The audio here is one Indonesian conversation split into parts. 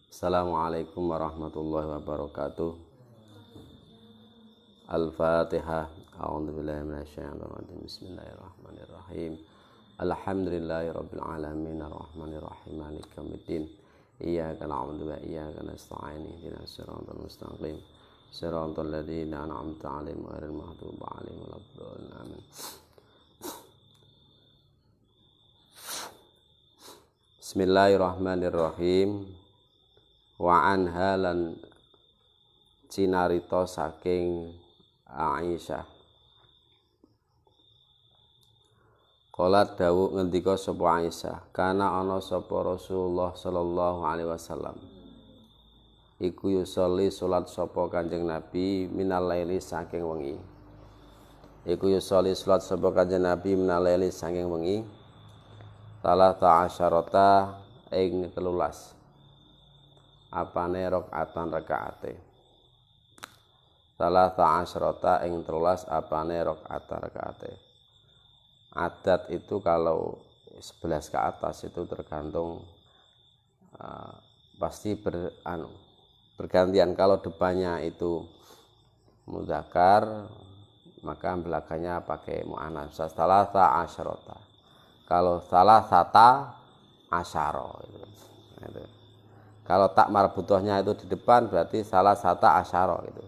Assalamualaikum warahmatullahi wabarakatuh. Al-Fatihah. A'udzubillahi minasyaitonir rajim. Bismillahirrahmanirrahim. Alhamdulillahirabbil alamin arrahmanir rahim maliki yaumiddin. Iyyaka na'budu wa iyyaka nasta'in. Ihdinas siratal mustaqim. Siratal ladzina an'amta 'alaihim ghairil maghdubi 'alaihim waladdallin. Amin. Bismillahirrahmanirrahim. Wa anha lan cinarita saking Aisyah. Qalat dawuh ngendika sapa Aisyah, kana ana sapa Rasulullah sallallahu alaihi wasallam. Iku yusolli salat sapa Kanjeng Nabi minal laili saking wengi. Iku yusolli salat sapa Kanjeng Nabi minal laili saking wengi. Talata asyarata ing 13. Apane rakaatan rakaate. Salasa asyrata ing 13 apane rakaatan rakaate. Adat itu kalau 11 ke atas itu tergantung pasti bergantian. Kalau depannya itu mudzakkar maka belakangnya pakai muannats. Salasa asyrata. Kalau salasata asyara itu. Kalau tak marbutohnya itu di depan berarti salah sata asyara gitu.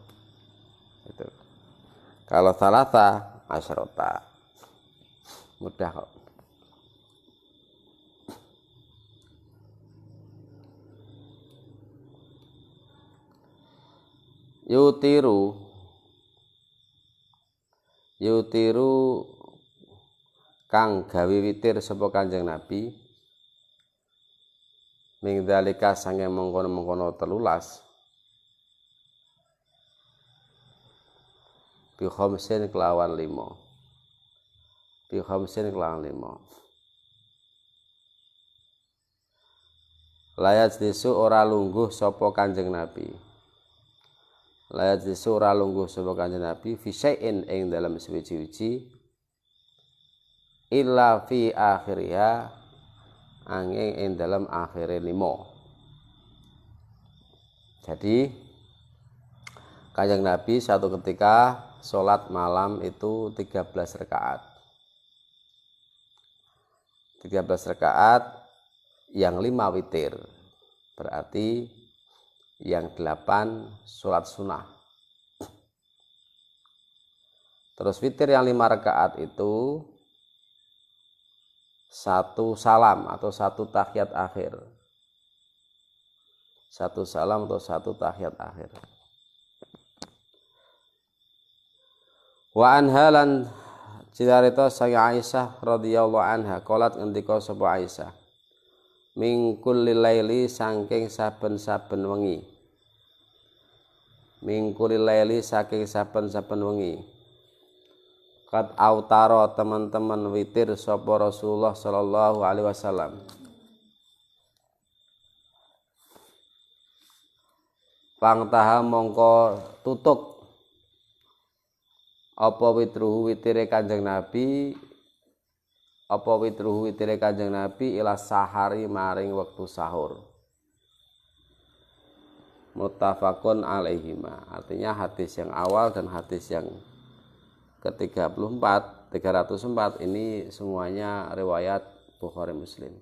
Itu. Kalau salasa asyarata. Mudah kok. Yutiru kang gawe witir sapa Kanjeng Nabi. Ming dalika sange mengkono-mengkono 13 bi khamsin kelawan 5 layat disu ora lungguh sapa Kanjeng Nabi fi syai'in ing dalam suwi-suwi illa fi akhiriha angin ing dalam akhire 5. Jadi Kanjeng Nabi suatu ketika sholat malam itu 13 rakaat. 13 rakaat yang 5 witir. Berarti yang 8 sholat sunnah. Terus witir yang 5 rakaat itu satu salam atau satu tahiyat akhir. Satu salam atau satu tahiyat akhir. Wa anha lan citarita saking Aisyah radhiyallahu anha qalat ngendika sapa Aisyah. Min kulli laili saking saben-saben wengi. Min kulli laili saking saben-saben wengi. Kat autaro teman-teman witir sapa Rasulullah sallallahu alaihi wasallam. Pangtaha mongko tutuk apa witruhu witire Kanjeng Nabi ila sahari maring wektu sahur. Muttafaqun alaihima. Artinya hadis yang awal dan hadis yang ke-304 ini semuanya riwayat Bukhari Muslim.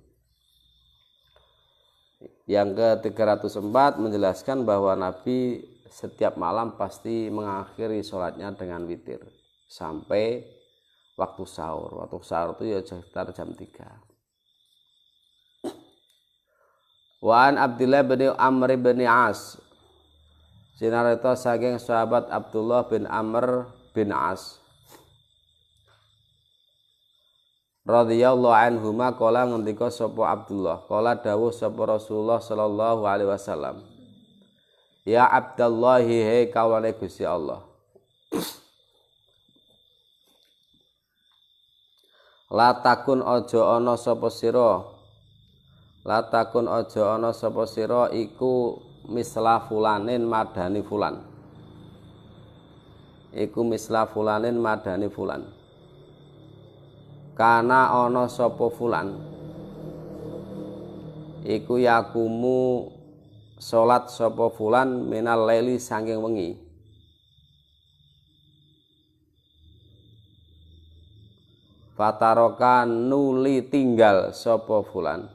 Yang ke-304 menjelaskan bahwa Nabi setiap malam pasti mengakhiri sholatnya dengan witir sampai waktu sahur. Waktu sahur itu ya sekitar jam 3. Wa an Abdullah bin Amr bin As. Sinarita saking sahabat Abdullah bin Amr bin As radhiyallahu anhuma qala ngendika sapa Abdullah qala dawuh sapa Rasulullah sallallahu alaihi wasallam ya Abdullah he kawane Gusti Allah Latakun ojo ana sapa sira. Latakun ojo ana sapa sira iku misla fulanin madani fulan. Iku misla fulanin madani fulan. Kana ana sapa fulan. Iku yakumu salat sapa fulan minal laili saking wengi. Fataroka nuli tinggal sapa fulan.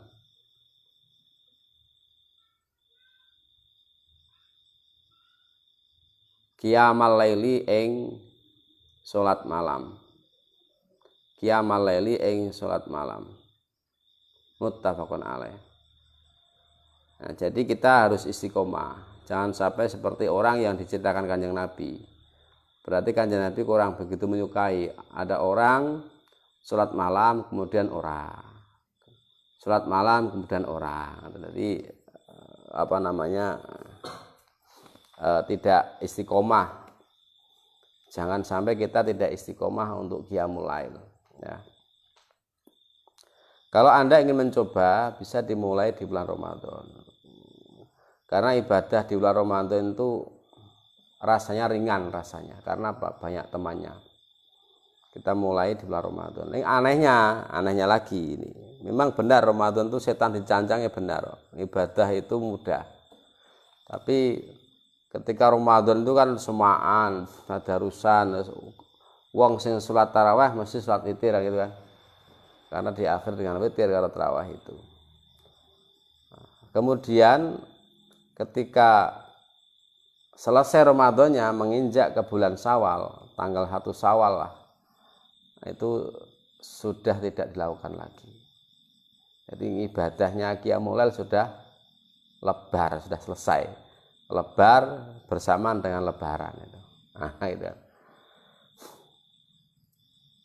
Qiyamal laili ing salat malam. Qiyamal laili ing salat malam. Muttafaqun alaih. Nah, jadi kita harus istiqomah. Jangan sampai seperti orang yang diceritakan Kanjeng Nabi. Berarti Kanjeng Nabi kurang begitu menyukai. Ada orang sholat malam kemudian orang, sholat malam kemudian orang. Jadi tidak istiqomah. Jangan sampai kita tidak istiqomah untuk qiyamul lail. Ya. Kalau Anda ingin mencoba, bisa dimulai di bulan Ramadan. Karena ibadah di bulan Ramadan itu rasanya ringan rasanya. Karena apa? Banyak temannya. Kita mulai di bulan Ramadan. Ini anehnya lagi ini. Memang benar Ramadan itu setan dicancang, ya benar. Ibadah itu mudah. Tapi ketika Ramadan itu kan semaan, tadarusan, wong sing salat tarawih mesti salat witir gitu kan. Karena di akhir dengan witir kalau tarawih itu. Kemudian ketika selesai Ramadannya menginjak ke bulan Syawal, tanggal 1 Syawal lah. Itu sudah tidak dilakukan lagi. Jadi ibadahnya qiyamul lail sudah lebar, sudah selesai. Lebar bersamaan dengan lebaran itu. Nah, itu.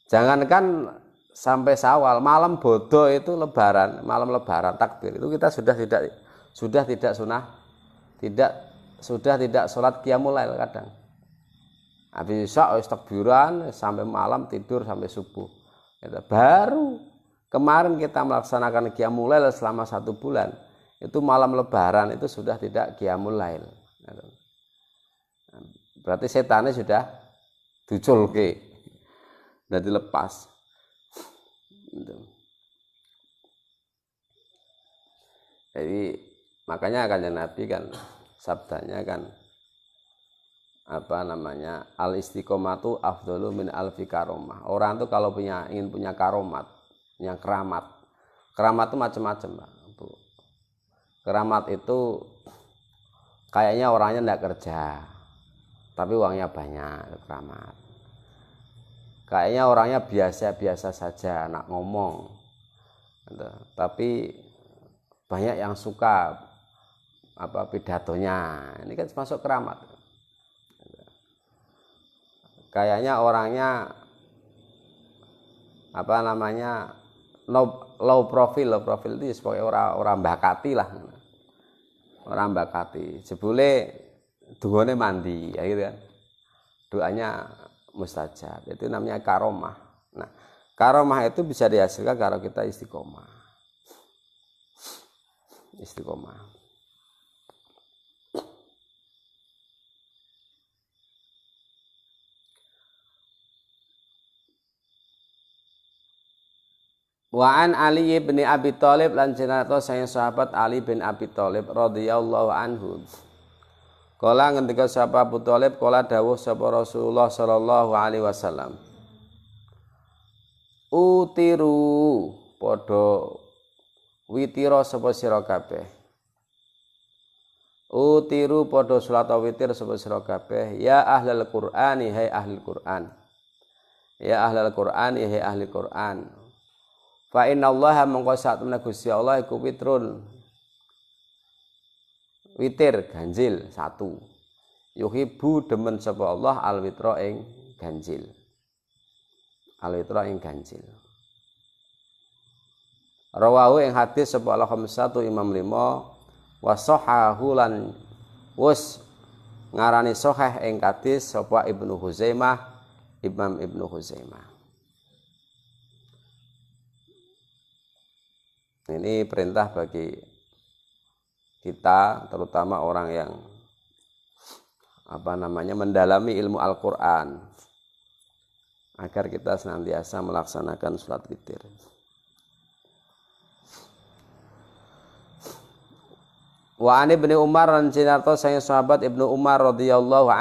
Jangankan sampai Syawal, malam bodoh itu lebaran, malam lebaran takbir itu kita sudah tidak sholat qiyamul lail kadang. Habis isya takbiran sampai malam, tidur sampai subuh. Baru kemarin kita melaksanakan qiyamul lail selama 1 bulan. Itu malam lebaran itu sudah tidak qiyamul lail. Berarti setannya sudah diculke, sudah dilepas. Jadi makanya Kanjeng Nabi kan sabdanya kan al istiqomatu afdalu min alfi karomah. Orang tuh kalau ingin punya karomat, yang keramat itu macam-macam, Pak. Keramat itu kayaknya orangnya tidak kerja, tapi uangnya banyak, keramat. Kayaknya orangnya biasa-biasa saja, nak ngomong, tapi banyak yang suka pidatonya. Ini kan masuk keramat. Kayaknya orangnya low profile itu sebagai orang bakati lah, orang bakati. Jebule dungane mandi, ya gitu kan. Doanya mustajab. Itu namanya karomah. Nah, karomah itu bisa dihasilkan kalau kita istiqomah. Istiqomah. Wa an Ali bin Abi Thalib lan cerita sayang sahabat Ali bin Abi Thalib radhiyallahu anhu. Kala ngendika sahabat Abu Thalib kala dawuh sapa Rasulullah sallallahu alaihi wasallam. Utiru padha witira sapa sira kabeh. Utiru padha salat witir sapa sira kabeh ya ahlul Qur'ani hai ahli Qur'an. Ya ahlul Qur'ani hai ahli Qur'an. Fa innallaha mongko satuna Gusti Allah iku witrun. Witir ganjil 1. Yuhibbu demen sapa Allah al witra ing ganjil. Al witra ing ganjil. Rawahu ing hadis sapa al khamsatu Imam 5 wa sahahu lan wus ngarani sahih ing hadis sapa Ibnu Huzaimah Imam Ibnu Huzaimah. Ini perintah bagi kita, terutama orang yang mendalami ilmu Al-Quran, agar kita senantiasa melaksanakan sholat witir. Wa ani Ibnu Umar lan cinarto sang sahabat Ibnu Umar radhiyallahu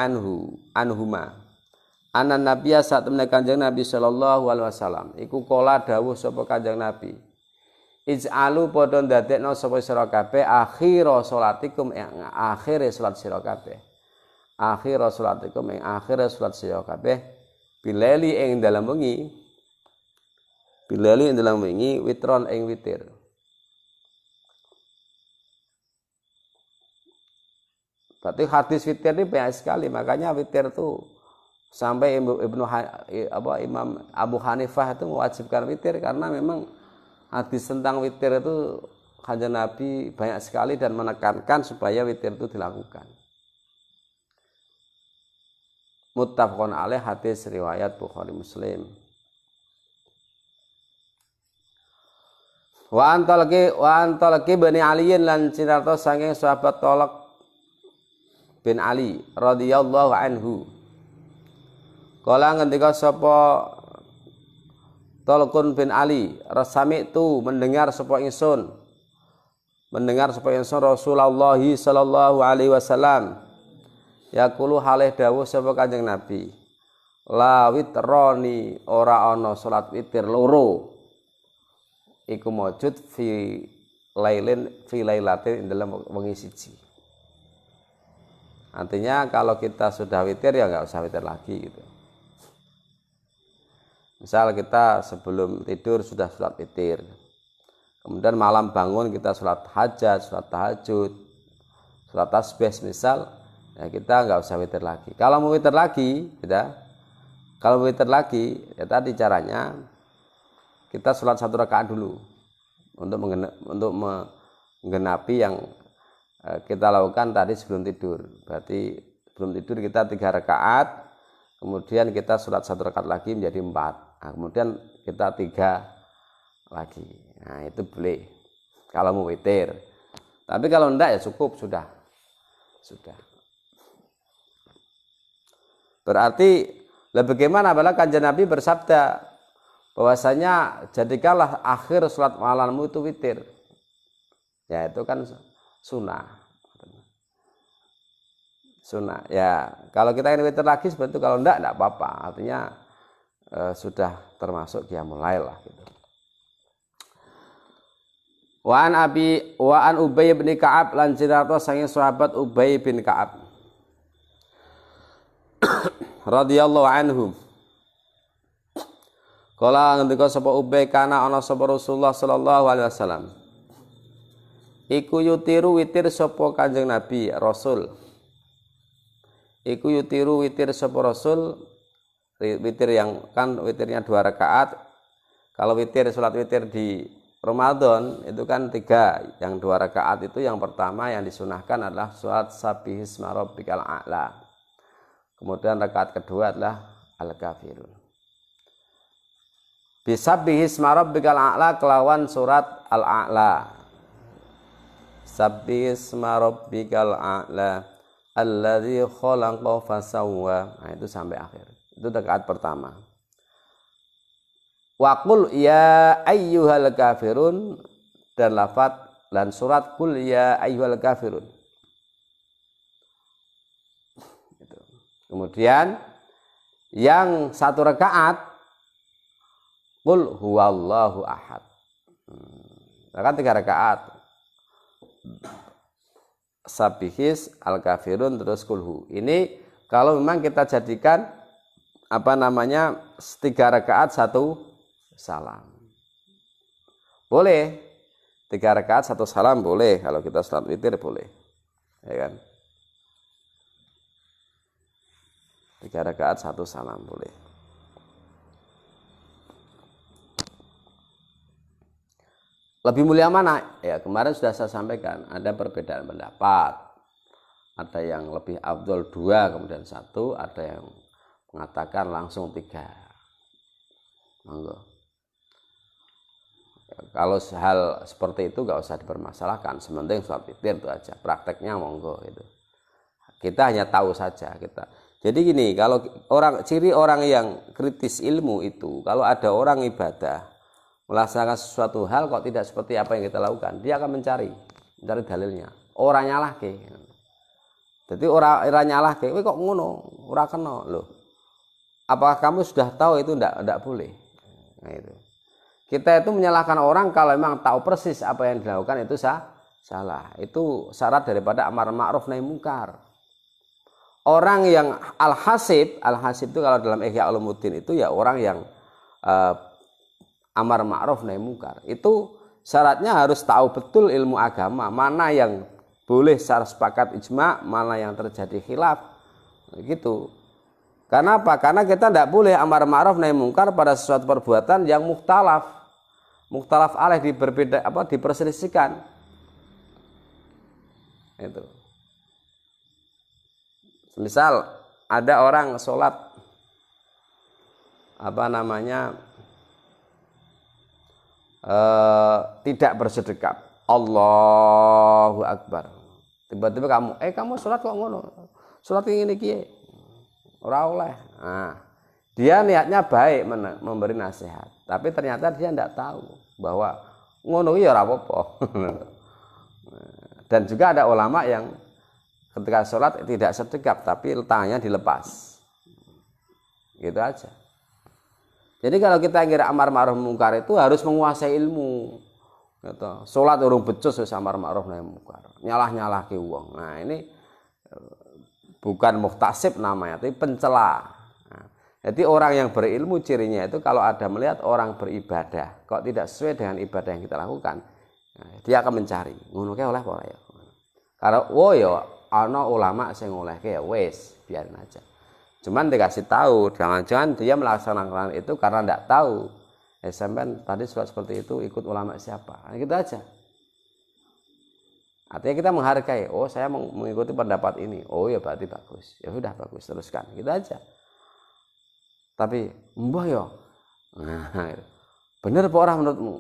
anhuma. Anan Nabiya saat temne Kanjeng Nabi sallallahu alaihi wasallam iku kala dawuh sapa Kanjeng Nabi. Ij'alu padha ndadekno sapa sira kabeh akhira salatikum ing akhire salat sira kabeh. Akhira salatikum ing akhire salat sira kabeh bilali ing dalam wengi. Bilali ing dalam wengi witron ing witir. Berarti hadis witir ini banyak sekali, makanya witir itu sampai Imam Abu Hanifah itu mewajibkan witir karena memang hadis tentang witir itu Kanjeng Nabi banyak sekali dan menekankan supaya witir itu dilakukan. Muttafaqun alaih, hadis riwayat Bukhari Muslim. Wa antalaki bani aliyin lan cinarto saking sahabat Tolak bin Ali radhiyallahu anhu. Kala ngendika sapa Talqun bin Ali, rasami itu mendengar sapa ingsun Rasulullah sallallahu alaihi wasallam yaqulu halih dawuh sapa Kanjeng Nabi, la witroni ora ana salat witir loro iku maujud fi lailatin dalam wengi siji. Artinya kalau kita sudah witir ya nggak usah witir lagi gitu. Misal kita sebelum tidur sudah sholat witir, kemudian malam bangun kita sholat hajat, sholat tahajud, sholat tasbih misal, ya kita nggak usah witir lagi. Kalau mau witir lagi, ya tadi caranya kita sholat 1 rakaat dulu untuk menggenapi yang kita lakukan tadi sebelum tidur. Berarti sebelum tidur kita 3 rakaat, kemudian kita sholat 1 rakaat lagi menjadi 4. Nah, kemudian kita 3 lagi. Nah, itu boleh kalau mau witir. Tapi kalau enggak ya cukup sudah. Berarti bagaimana apabila Kanjeng Nabi bersabda bahwasanya jadikanlah akhir salat malammu itu witir. Ya itu kan sunnah. Ya kalau kita ingin witir lagi seperti itu, kalau enggak apa-apa. Artinya sudah termasuk qiyamul lail lah gitu. Wa an Ubay bin Ka'ab lan cinarto saking sahabat Ubay bin Ka'ab radhiyallahu anhum. Kala ngendika sapa Ubay kana ana sapa Rasulullah sallallahu alaihi wasallam. Iku yutiru witir sapa Kanjeng Nabi Rasul. Iku yutiru witir sapa Rasul. Witir yang kan witirnya 2 rakaat. Kalau witir sholat witir di Ramadan itu kan 3. Yang 2 rakaat itu yang pertama yang disunahkan adalah sholat Sabbihisma Rabbikal A'la. Kemudian rakaat kedua adalah Al-Kafirun. Bisabbihisma Rabbikal A'la kelawan surat Al-A'la. Sabbihisma Rabbikal A'la alladzi khalaqa fasawwa. Nah itu sampai akhir. Itu rakaat pertama. Wa qul ya ayyuhal kafirun dan lafaz dan surat qul ya ayyuhal kafirun. Gitu. Kemudian yang 1 rakaat qul huwallahu ahad. Kan 3 rakaat. Sabihis al-kafirun terus kulhu. Ini kalau memang kita jadikan 3 rakaat 1 salam. Boleh 3 rakaat 1 salam boleh kalau kita salat witir boleh. Ya kan? 3 rakaat 1 salam boleh. Lebih mulia mana? Ya kemarin sudah saya sampaikan ada perbedaan pendapat. Ada yang lebih afdol 2 kemudian 1, ada yang mengatakan langsung 3. Monggo. Kalau hal seperti itu nggak usah dipermasalahkan, sementing sholat witir itu aja, prakteknya monggo itu. Kita hanya tahu saja kita. Jadi gini, kalau ciri orang yang kritis ilmu itu, kalau ada orang ibadah melaksanakan sesuatu hal kok tidak seperti apa yang kita lakukan, dia akan mencari dalilnya. Orang nyalah ke. Jadi orang nyalah ke, kok ngono, ora kena loh. Apakah kamu sudah tahu itu enggak boleh? Nah itu. Kita itu menyalahkan orang kalau memang tahu persis apa yang dilakukan itu salah. Itu syarat daripada amar ma'ruf nahi munkar. Orang yang al-hasib itu kalau dalam Ihya Ulumuddin itu ya orang yang amar ma'ruf nahi munkar. Itu syaratnya harus tahu betul ilmu agama, mana yang boleh secara sepakat ijma, mana yang terjadi khilaf. Gitu. Karena apa? Karena kita tidak boleh amar ma'ruf nahi munkar pada sesuatu perbuatan yang mukhtalaf alaih diperselisihkan. Itu. Misal ada orang sholat tidak bersedekap, Allahu Akbar. Tiba-tiba kamu sholat kok ngono? Sholat ini kiye. Ora oleh. Nah, dia niatnya baik memberi nasihat, tapi ternyata dia tidak tahu bahwa ngono ya ora apa-apa. Dan juga ada ulama yang ketika sholat tidak sedekap tapi tangannya dilepas. Gitu aja. Jadi kalau kita kira amar ma'ruf munkar itu harus menguasai ilmu. Gitu. Sholat urung becus wis amar ma'ruf nahi munkar. Nyalah-nyalahke wong. Nah, ini bukan muhtasib namanya, tapi pencela. Nah, jadi orang yang berilmu cirinya itu kalau ada melihat orang beribadah kok tidak sesuai dengan ibadah yang kita lakukan, nah, dia akan mencari ngono kae oleh apa ya. Kalau ya ana ulama sing olehke ya wis biarin aja. Cuman dikasih tahu, jangan-jangan dia melaksanakan itu karena tidak tahu. Sampean tadi sholat seperti itu ikut ulama siapa? Nah, gitu aja. Artinya kita menghargai, saya mengikuti pendapat ini, ya berarti bagus, ya sudah bagus, teruskan, gitu aja. Tapi mbah ya, nah, benar apa orang menurutmu?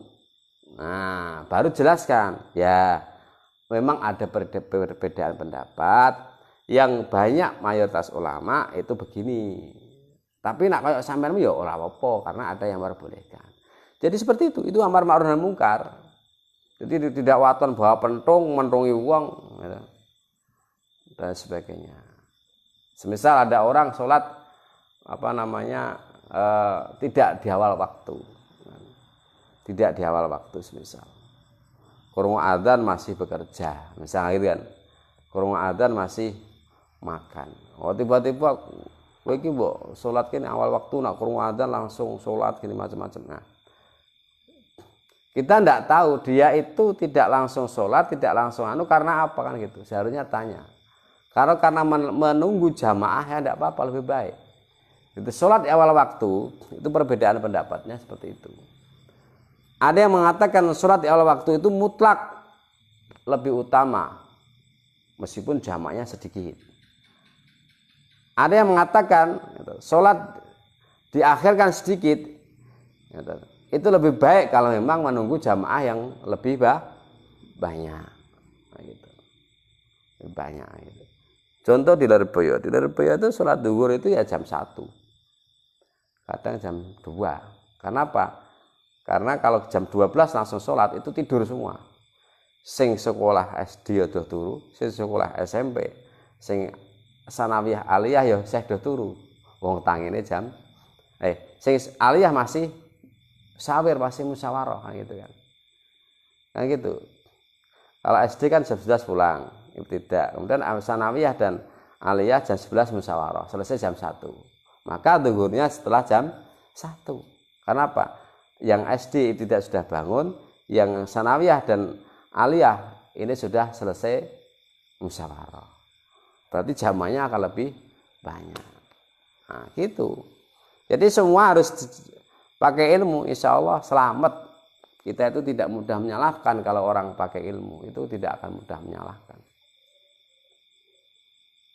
Nah, baru jelaskan, ya memang ada perbedaan pendapat, yang banyak mayoritas ulama itu begini. Tapi nak kayak sampean ya ora apa-apa, karena ada yang memperbolehkan. Jadi seperti itu amar ma'ruf nahi munkar. Jadi tidak waton bawa pentung, mentungi uang, gitu, dan sebagainya. Semisal ada orang sholat tidak di awal waktu, semisal kurung adzan masih bekerja, misalnya gitu kan, kurung adzan masih makan. Tiba-tiba kowe iki mbok sholat kene awal waktu, nak kurung adzan langsung sholat gini macam-macam. Nah, kita tidak tahu dia itu tidak langsung sholat, tidak langsung karena apa kan gitu. Seharusnya tanya. Karena menunggu jamaah ya tidak apa-apa, lebih baik. Itu sholat di awal waktu itu perbedaan pendapatnya seperti itu. Ada yang mengatakan sholat di awal waktu itu mutlak lebih utama meskipun jamaahnya sedikit. Ada yang mengatakan sholat diakhirkan sedikit. Itu lebih baik kalau memang menunggu jamaah yang lebih banyak. Nah, gitu. Lebih banyak gitu. Contoh di Lirboyo itu sholat duhur itu ya jam 1. Kadang jam 2. Karena apa? Karena kalau jam 12 langsung sholat itu tidur semua. Sing sekolah SD udah turu, sing sekolah SMP, sing sanawiyah aliyah ya sih udah turu. Wong tangine jam sing aliyah masih sawir, masih musyawarah gitu kan. Nah gitu. Kalau SD kan jam 11 pulang, ibtidak. Kemudian sanawiyah dan aliyah jam 11 musyawarah, selesai jam 1. Maka zuhurnya setelah jam 1. Karena apa? Yang SD ibtidak sudah bangun, yang sanawiyah dan aliyah ini sudah selesai musyawarah. Berarti jamanya akan lebih banyak. Nah, gitu. Jadi semua harus pakai ilmu, insya Allah selamat. Kita itu tidak mudah menyalahkan kalau orang pakai ilmu, itu tidak akan mudah menyalahkan.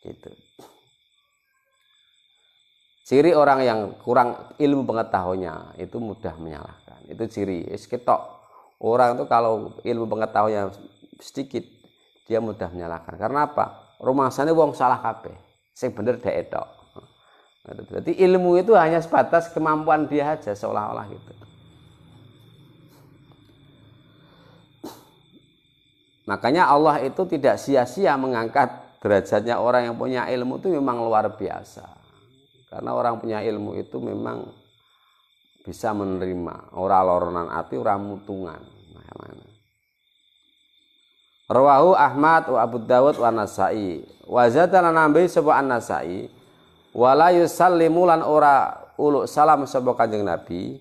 Gitu. Ciri orang yang kurang ilmu pengetahuannya itu mudah menyalahkan. Itu ciri. Ketok Orang itu kalau ilmu pengetahuannya sedikit, dia mudah menyalahkan. Karena apa? Rumangsane wong salah kabeh. Sing bener dhek tok. Berarti ilmu itu hanya sebatas kemampuan dia aja seolah-olah gitu. Makanya Allah itu tidak sia-sia mengangkat derajatnya orang yang punya ilmu itu memang luar biasa. Karena orang punya ilmu itu memang bisa menerima ora loronan ati ora mutungan. Rawahu Ahmad wa Abu Dawud wa Nasa'i. Wa zadana nambahi sapa An-Nasa'i wala yusallimu lan ora uluk salam sapa Kanjeng Nabi.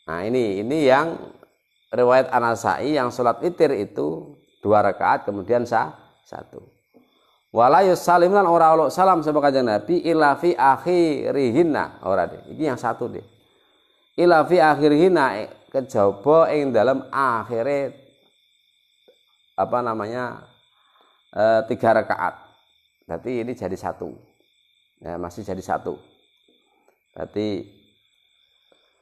Nah, ini yang riwayat An-Nasa'i yang salat witir itu 2 rakaat kemudian satu. Wala yusallim lan ora uluk salam sapa Kanjeng Nabi illa fi akhirihinna. Ora deh, iki yang satu deh. Illa fi akhirihinna kejaba ing dalam akhire 3 rakaat. Berarti ini jadi satu. Ya, masih jadi satu. Berarti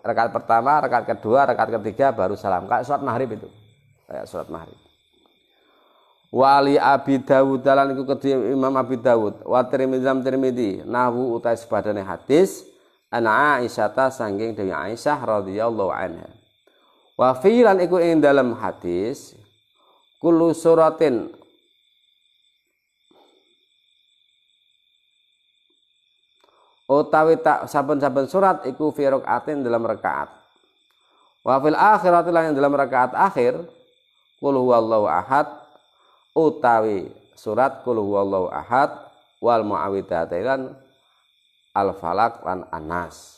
rakaat pertama, rakaat kedua, rakaat ketiga baru salam. Kayak sholat maghrib itu. Kayak sholat maghrib. Wali Abi Dawud dalan iku kedue Imam Abi Dawud wa Tirmidzi nahwu utai sepadane hadis ana Aisyah ta saking Dewi Aisyah radhiyallahu anha. Wa filan iku ing dalam hadis kullu suratin utawi tak saben-saben surat iku fi rakaatin dalam rakaat. Wa fil akhirati lan dalam rakaat akhir qul huwallahu ahad utawi surat qul huwallahu ahad wal muawwidzatain al falaq lan anas.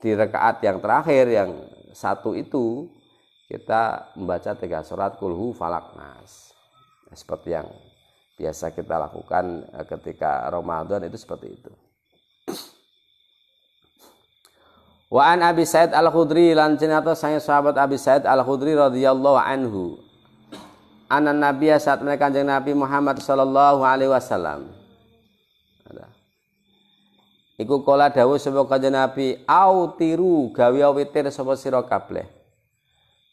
Di rakaat yang terakhir yang satu itu kita membaca 3 surat qul hu falaq nas. Seperti yang biasa kita lakukan ketika Ramadan itu seperti itu. Wa an Abi Sa'id Al-Khudri lan cenata saya sahabat Abi Sa'id Al-Khudri radhiyallahu anhu. Anan Nabiya saat menika Kanjeng Nabi Muhammad sallallahu alaihi wasallam. Iku kala dawuh sapa Kanjeng Nabi, "Autiru gawe witir sapa sira kabeh."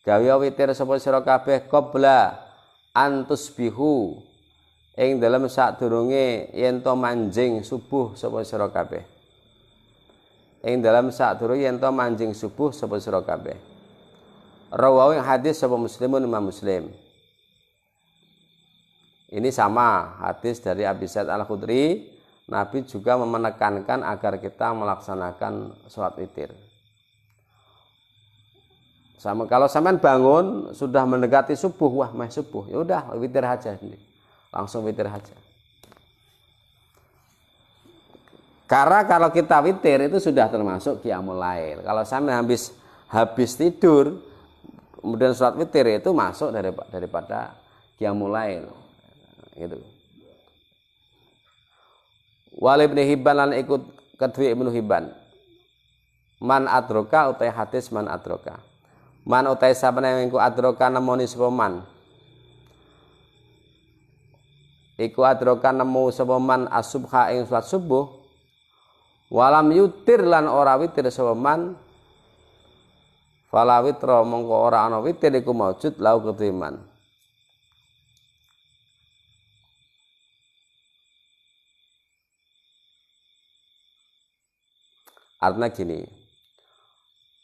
Gawe witir sapa sira kabeh qabla antusbihu. Ing dalem sadurunge yen to manjing subuh sapa sira kabeh. Ing dalam sadurunge yen to manjing subuh sapa sira kabeh. Rawahu hadis sapa Muslimun Imam Muslim. Ini sama hadis dari Abi Sa'id Al-Khudri. Nabi juga menekankan agar kita melaksanakan sholat witir. Sama kalau sampean bangun sudah mendekati subuh, wah meh subuh, ya udah witir aja ini. Langsung witir aja. Karena kalau kita witir itu sudah termasuk qiyamul lail. Kalau sampean habis tidur kemudian sholat witir itu masuk daripada qiyamul lail. Gitu. Wal Ibnu Hibban lan ikut kedue Ibnu Hibban. Man adroka utai hadis man adroka. Man utai sapane iku adroka nemoni sapa man. Iku adroka nemu sapa man as-subha ing salat subuh. Walam yutir lan ora witir sapa man. Fala witra mongko ora ana witir iku maujud lau kedue man. Artinya gini,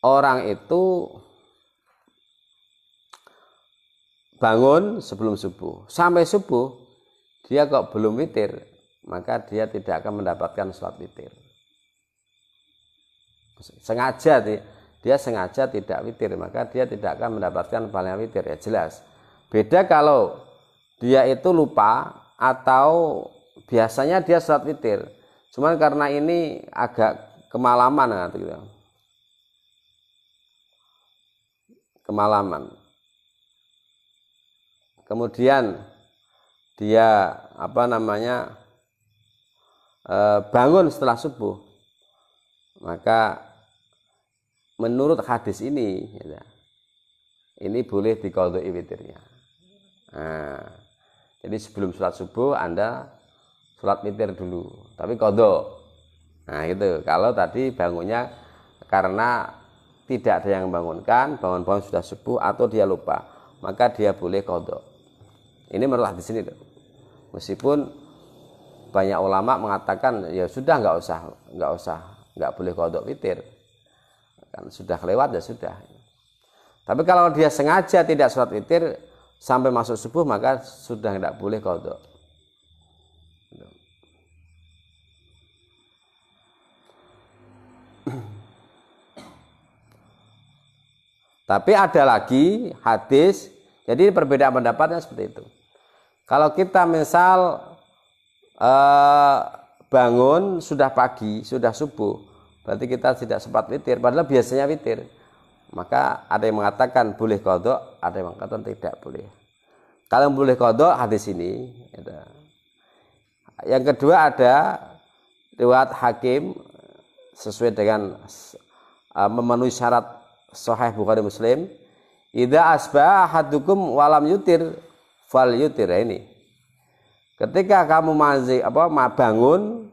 orang itu bangun sebelum subuh, sampai subuh dia kok belum witir, maka dia tidak akan mendapatkan sholat witir. Sengaja dia sengaja tidak witir, maka dia tidak akan mendapatkan pahala witir, ya jelas. Beda kalau dia itu lupa atau biasanya dia sholat witir, cuman karena ini agak kemalaman gitu. Kemalaman. Kemudian dia bangun setelah subuh. Maka menurut hadis ini boleh diqadha'i witirnya. Nah, jadi sebelum sholat subuh Anda sholat witir dulu, tapi qadha. Nah itu kalau tadi bangunnya karena tidak ada yang membangunkan, bangun-bangun sudah subuh atau dia lupa, maka dia boleh qadha. Ini menurut hadis ini tuh. Meskipun banyak ulama mengatakan ya sudah nggak boleh qadha witir. Kan sudah lewat ya sudah. Tapi kalau dia sengaja tidak sholat witir sampai masuk subuh maka sudah tidak boleh qadha. Tapi ada lagi hadis, jadi perbedaan pendapatnya seperti itu. Kalau kita misal bangun sudah pagi, sudah subuh, berarti kita tidak sempat witir, padahal biasanya witir. Maka ada yang mengatakan boleh qadha, ada yang mengatakan tidak boleh. Kalau boleh qadha hadis ini. Yang kedua ada riwayat Hakim sesuai dengan memenuhi syarat Sahih Bukhari Muslim, idza asbaha ahadukum walam yutir fal yutir. Ini ketika kamu bangun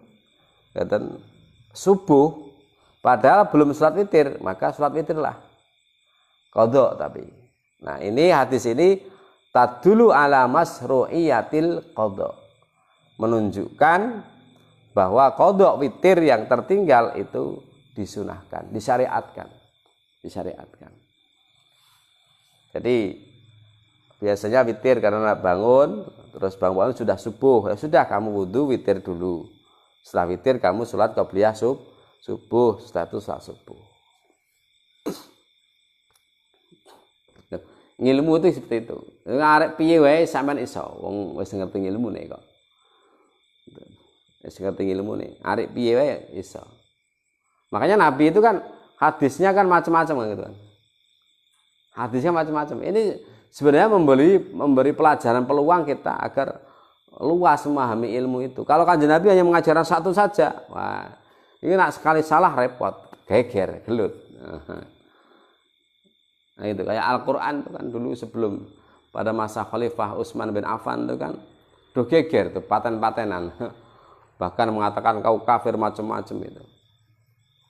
subuh padahal belum sholat witir, maka sholat witirlah, qadha tapi. Nah ini hadis ini tadulu ala masru'iyatil qadha, menunjukkan bahwa qadha witir yang tertinggal itu disunahkan, disyariatkan. Jadi biasanya witir karena bangun, terus bangun sudah subuh, ya sudah kamu wudu witir dulu. Setelah witir kamu sholat qobliyah subuh, setelah itu sholat subuh. Ilmu itu seperti itu. Arek piye wae sampean iso, wong wis ngerti ilmu nih kok. Wis ngerti ilmu nih, arek piye wae iso. Makanya Nabi itu kan hadisnya kan macam-macam gitu kan. Hadisnya macam-macam. Ini sebenarnya memberi pelajaran peluang kita agar luas memahami ilmu itu. Kalau Kanjeng Nabi hanya mengajarkan satu saja, wah, ini nak sekali salah repot, geger, gelut. Nah itu kayak Al-Qur'an itu kan dulu sebelum pada masa Khalifah Utsman bin Affan itu kan do geger tuh, paten-patenan. Bahkan mengatakan kau kafir macam-macam itu.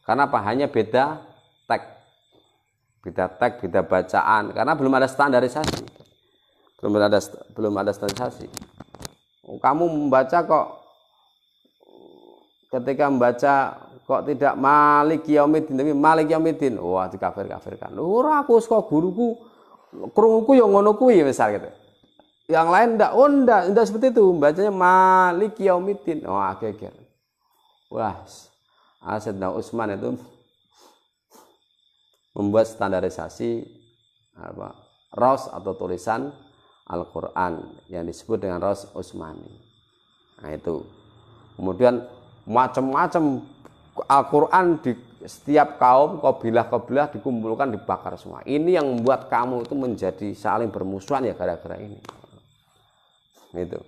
Karena apa? Hanya beda teks, beda bacaan. Karena belum ada standarisasi, belum ada standarisasi. Kamu membaca kok, ketika membaca kok tidak Malik Yaumiddin, tapi Malik Yaumiddin, wah dikafir-kafirkan. Ora aku kok guruku, krunguku yang ngono kuwi misal gitu. Yang lain enggak seperti itu, bacanya Malik Yaumiddin. Wah geger. Wah. Sayyidina Utsman itu membuat standarisasi ros atau tulisan Al-Qur'an yang disebut dengan ros Utsmani. Nah itu. Kemudian macam-macam Al-Qur'an di setiap kaum, kabilah dikumpulkan, dibakar semua. Ini yang membuat kamu itu menjadi saling bermusuhan ya gara-gara ini. Itu.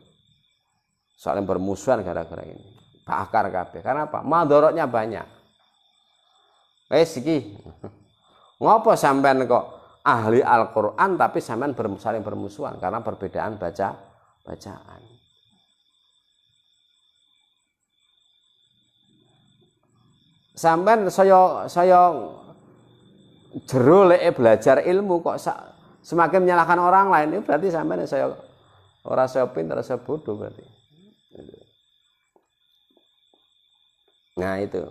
Saling bermusuhan gara-gara ini. Bakar kabeh. Karena apa? Madharatnya banyak. Iki. Ngopo sampean kok ahli Al-Qur'an tapi sampean saling bermusuhan karena perbedaan bacaan. Sampean saya jero lek belajar ilmu kok semakin menyalahkan orang lain, itu berarti sampean saya pintar, saya bodoh berarti. Nah itu.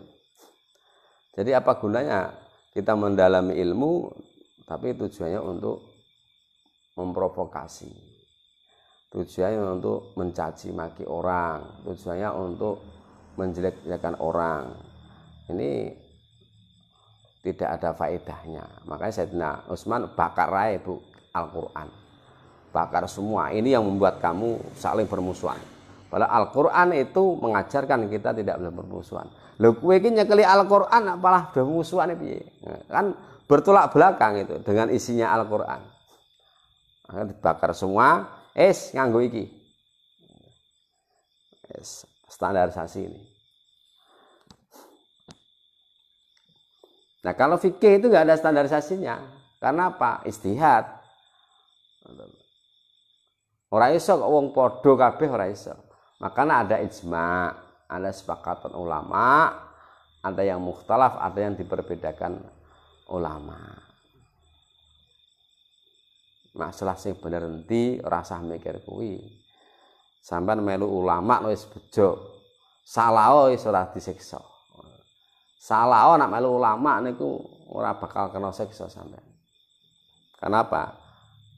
Jadi apa gunanya kita mendalami ilmu tapi tujuannya untuk memprovokasi. Tujuannya untuk mencaci maki orang, tujuannya untuk menjelek-jelekan orang. Ini tidak ada faedahnya. Makanya Sayyidina Utsman bakar aja Bu Al-Qur'an. Bakar semua. Ini yang membuat kamu saling bermusuhan. Padahal Al-Qur'an itu mengajarkan kita tidak boleh bermusuhan. Lho kowe iki nyekeli Al-Qur'an apalah bermusuhan piye? Kan bertolak belakang itu dengan isinya Al-Qur'an. Akan dibakar semua, nganggo iki. Standarisasi ini. Nah, kalau fikih itu enggak ada standarisasinya. Karena apa? Ijtihad. Ora iso kok wong padha kabeh ora iso. Makanya ada ijma, ada sepakatan ulama ada yang mukhtalaf, ada yang diperbedakan ulama. Masalah sing bener endi ora usah mikir kuwi. Sampeyan melu ulama wis bejo. Salah wis ora disiksa. Salah nak melu ulama niku ora bakal kena siksa sampeyan. Kenapa?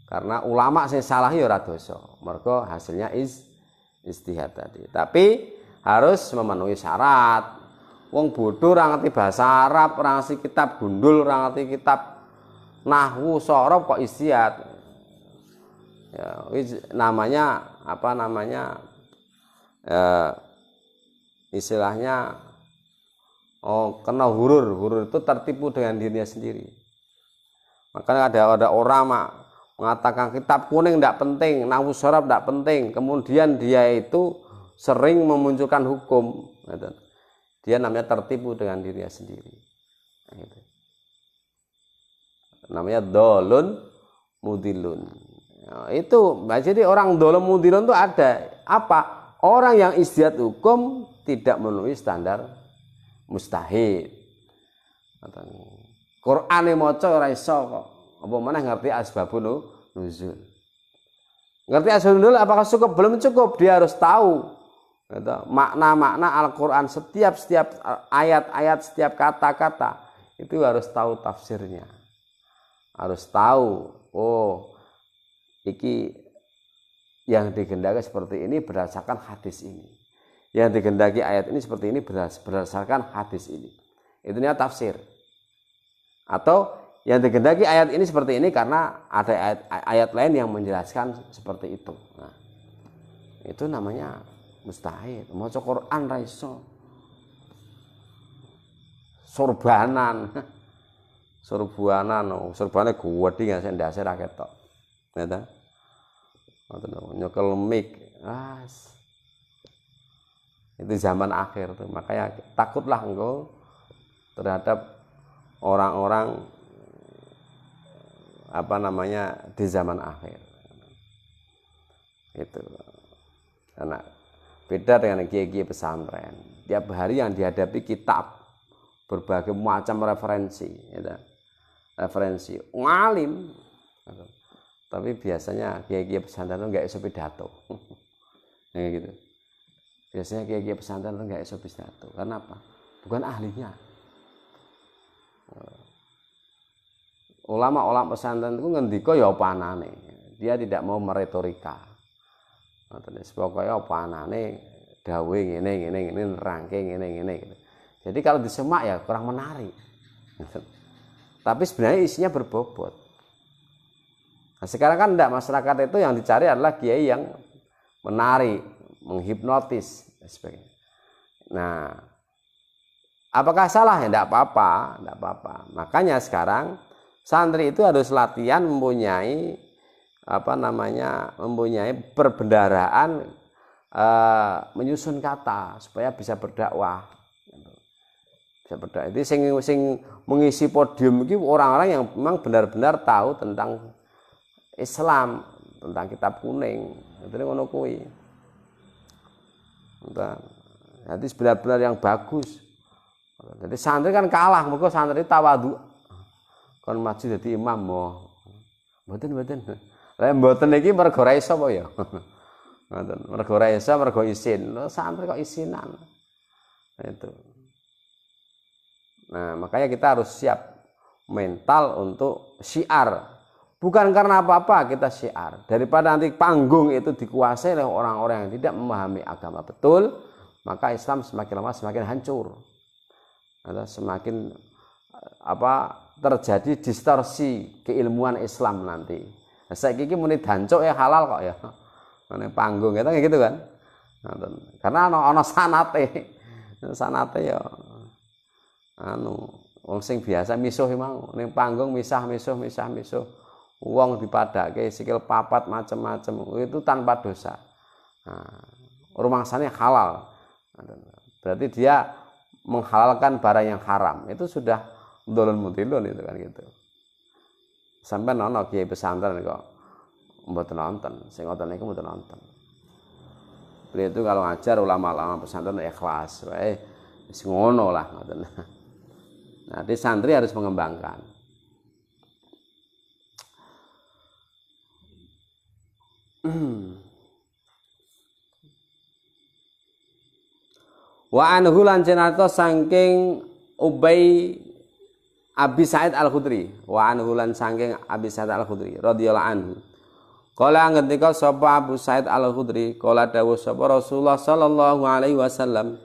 Karena ulama sing salah ya ora dosa. Mergo hasilnya ijtihad tadi. Tapi harus memenuhi syarat. Wong bodoh ora ngerti bahasa Arab, ora ngerti kitab gundul, ora ngerti kitab nahwu, sorof kok ijtihad. Ya, namanya apa namanya? Istilahnya kena hurur itu tertipu dengan dirinya sendiri. Makanya ada orang mengatakan kitab kuning tidak penting, nahwu sorof tidak penting, kemudian dia itu sering memunculkan hukum, gitu. Dia namanya tertipu dengan dirinya sendiri, gitu. Namanya dolun mudilun. Nah, itu jadi orang dolun mudilun itu ada apa? Orang yang ijtihad hukum tidak memenuhi standar mustahid. Qur'ane maca ora iso kok. Apa meneh ngerti asbabun nuzul. Ngerti asbabun nuzul apakah cukup? Belum cukup, dia harus tahu makna-makna Al-Qur'an, setiap ayat-ayat, setiap kata-kata itu harus tahu tafsirnya. Harus tahu, oh iki yang digendaki seperti ini berdasarkan hadis ini. Yang digendaki ayat ini seperti ini berdasarkan hadis ini. Itu namanya tafsir. Atau yang digendaki ayat ini seperti ini karena ada ayat lain yang menjelaskan seperti itu. Nah, itu namanya mustahid. Maca Quran ra iso. Sorbanan. Sorbane gede nggak ndase ra ketok. Ngerti? Nyekel mic. Itu zaman akhir tuh. Makanya takutlah engkau terhadap orang-orang apa namanya di zaman akhir. Itu. Karena beda dengan kiai-kiai pesantren. Tiap hari yang dihadapi kitab, berbagai macam referensi, gitu. Referensi ngalim. Tapi biasanya kiai-kiai pesantren itu nggak iso pidato. Ya gitu. Biasanya kiai-kiai pesantren itu nggak iso pidato. Karena apa? Bukan ahlinya. Ulama-ulama pesantren itu ngendika ya apa anane. Dia tidak mau meretorika. Pokoknya apa anane dawe ngene nerangke ngene gitu. Jadi kalau disemak ya kurang menarik. Tapi sebenarnya isinya berbobot. Nah, sekarang kan enggak, masyarakat itu yang dicari adalah kiai yang menarik, menghipnotis dan sebagainya. Nah, apakah salah? Ya enggak apa-apa. Makanya sekarang santri itu harus latihan mempunyai mempunyai perbendaharaan, menyusun kata supaya bisa berdakwah. Bisa berdakwah. Itu sing mengisi podium itu orang-orang yang memang benar-benar tahu tentang Islam, tentang kitab kuning. Itu ngono kuwi. Jadi benar-benar yang bagus. Jadi santri kan kalah, mergo santri tawadhu. Kon maju dadi imam mo. Mboten. Lah mboten iki mergo ora iso apa ya? Ngoten. Mergo ora iso, mergo isin. Santri kok isinan. Itu. Nah, makanya kita harus siap mental untuk syiar. Bukan karena apa-apa kita syiar. Daripada nanti panggung itu dikuasai oleh orang-orang yang tidak memahami agama betul, maka Islam semakin lama semakin hancur. Atau semakin terjadi distorsi keilmuan Islam nanti. Nah, saiki iki muni dancuk ya halal kok ya. Nang panggung gitu kan. Karena ana sanate. Sanate ya wong sing biasa misuh mau ning panggung misuh. Wong dipadake sikil papat macam-macam itu tanpa dosa. Nah, rumangsane halal. Berarti dia menghalalkan barang yang haram. Itu sudah dolun mutilun itu kan gitu. Sampai nono kiai pesantren kok mboten nonton, sing ngoten niku mboten nonton. Beliau itu kalau ngajar ulama-ulama pesantren ikhlas wae. Wis ngono lah ngoten. Nah, di santri harus mengembangkan. Wa anhu lan cenata saking Ubay Abi Sa'id Al-Khudri, wa anhu lan saking Abi Sa'id Al-Khudri radhiyallahu anhu. Kala ngendika sapa Abu Sa'id Al-Khudri, kala dawuh sapa Rasulullah sallallahu alaihi wasallam,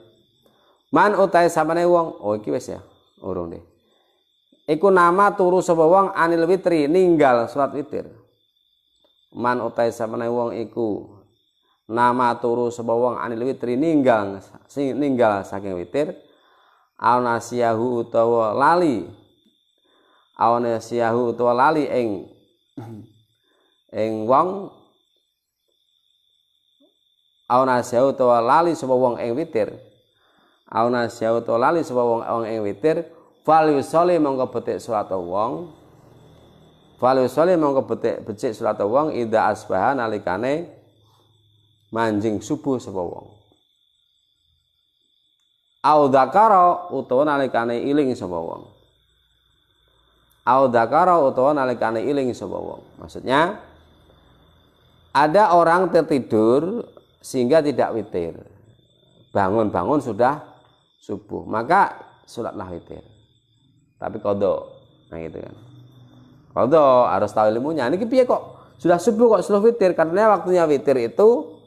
man utai sapane wong, oh iki wis ya, urung deh. Iku nama turu sapa wong anil witri, ninggal salat witir. Man utai sapane wong iku nama turu sapa wong anil witri, ninggal saking witir. Aunasiyahu utawa lali. Aunasiyahu utawa lali ing wong, aunasiyahu utawa lali sapa wong ing witir. Aunasiyahu utawa lali sapa wong ing witir, fal yusolli mongko betik salat wong. Fal yusolli mongko becik salat wong ida asbaha nalikane manjing subuh sapa wong. Au dzakara utawa nalikane iling sapa wong. Au dzakara utawa nalikane iling sapa wong. Maksudnya ada orang tertidur sehingga tidak witir. Bangun-bangun sudah subuh, maka salatlah witir. Tapi qada. Nah gitu kan. Qada harus tahu ilmunya. Niki piye kok sudah subuh kok sudah witir? Karena waktunya witir itu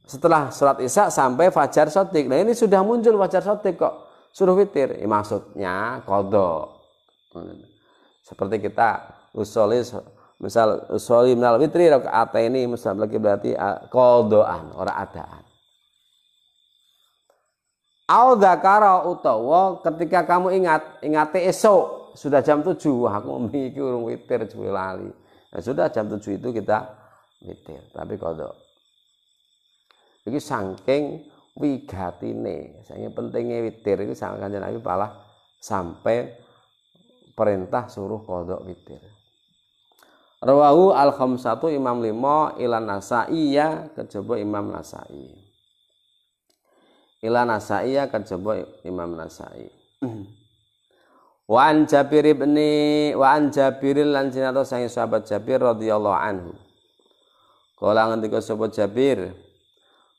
setelah sholat isya sampai fajar shadiq. Nah ini sudah muncul fajar shadiq kok suruh witir. Maksudnya qada. Seperti kita usoli, misal usoli minal witri rakaat ini misal lagi berarti qadaan, ora adaan. Au dzakara utawa ketika kamu ingate esok sudah jam 7, wah aku iki urung witir jebul lali. Nah, sudah jam 7 itu kita witir, tapi qada. Iki saking wigatine, saking pentingnya witir itu sang Kanjeng Nabi malah sampai perintah suruh qada witir. Rawahu al-khamsatu Imam 5 ilan Nasa'i ya kejaba Imam Nasa'i. Ilan Nasa'i ya kejaba Imam Nasa'i. Wa an Jabir lan cinata sang sahabat Jabir radhiyallahu anhu. Kala ngendika sapa Jabir,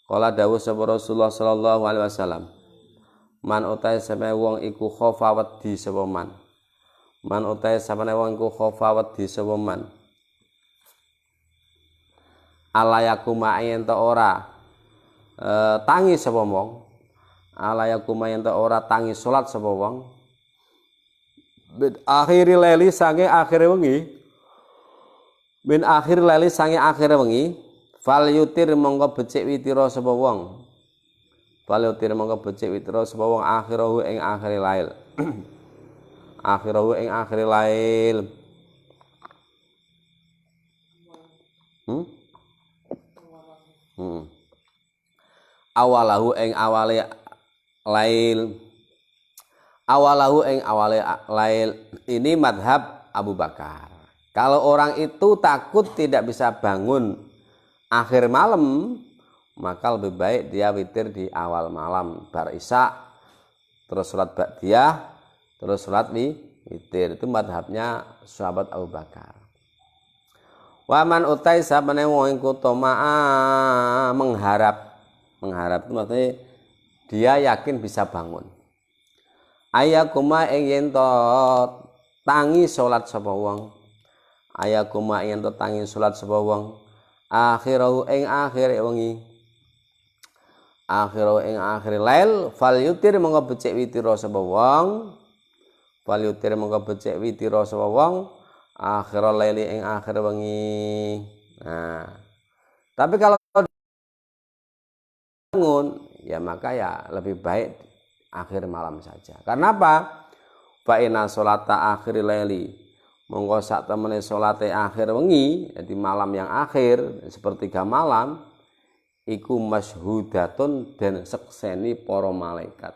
kala dawuh sapa Rasulullah sallallahu alaihi wasallam, man utai sampe wong iku khofa wedi sapa man. Man utai sampe wong iku khofa wedi sapa man. Alayaku ma'en ta ora tangi sapa wong. Alayaku ma'en ta ora tangi salat sapa wong. Bin akhiri laili sange akhire wengi. Bin akhir laili sange akhire wengi. Fal yutir mongko becik witira sapa wong. Fal yutir mongko becik witira sapa wong akhirahu ing akhire lail. Akhirahu ing akhire lail. Awalahu ing awale lail. Awalahu ing awale lail. Ini madhab Abu Bakar. Kalau orang itu takut tidak bisa bangun akhir malam, maka lebih baik dia witir di awal malam, bar isya, terus sholat ba'diyah, terus sholat witir. Itu madhabnya sahabat Abu Bakar. Waman utai sabane wong iku toma'a mengharap itu maksudnya dia yakin bisa bangun. Ayakuma ing yen to tangi salat sapa wong. Ayakuma ing yen to tangi salat sapa wong. Akhirahu ing akhir wengi. Akhirahu ing akhir lail fal yutir monggo becik witira sapa wong. Fal yutir monggo becik witira sapa wong. Akhirul laili ing akhir wengi. Nah, tapi kalau bangun ya maka ya lebih baik akhir malam saja. Karena apa? Fa inna sholata akhiril laili, monggo sak temene salate akhir wengi, jadi malam yang akhir sepertiga malam iku masyhudatun dan sekseni para malaikat.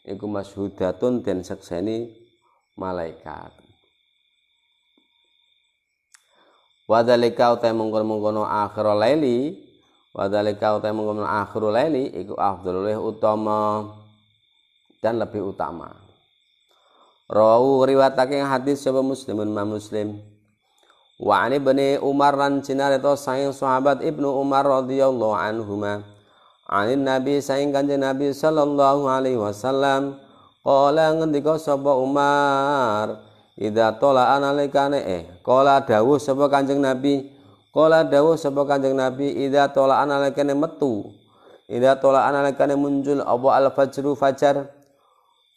Iku masyhudatun dan sekseni malaikat. Wadhalika utai mengkono akhirul laili, wadhalika utai mengkono akhirul laili iku afdhalul utama. dan lebih utama. Rawu riwayatake hadis sapa Muslimun ma Muslim. Wa ani bani Umar lan cinarito saking sahabat Ibnu Umar radhiyallahu anhuma. Anin Nabi saking Kanjeng Nabi sallallahu alaihi wasallam qala ngendika sapa Umar idza tola analikane qala dawuh sapa Kanjeng Nabi qala dawuh sapa Kanjeng Nabi idza tola analikane metu idza tola analikane muncul apa al-fajru fajar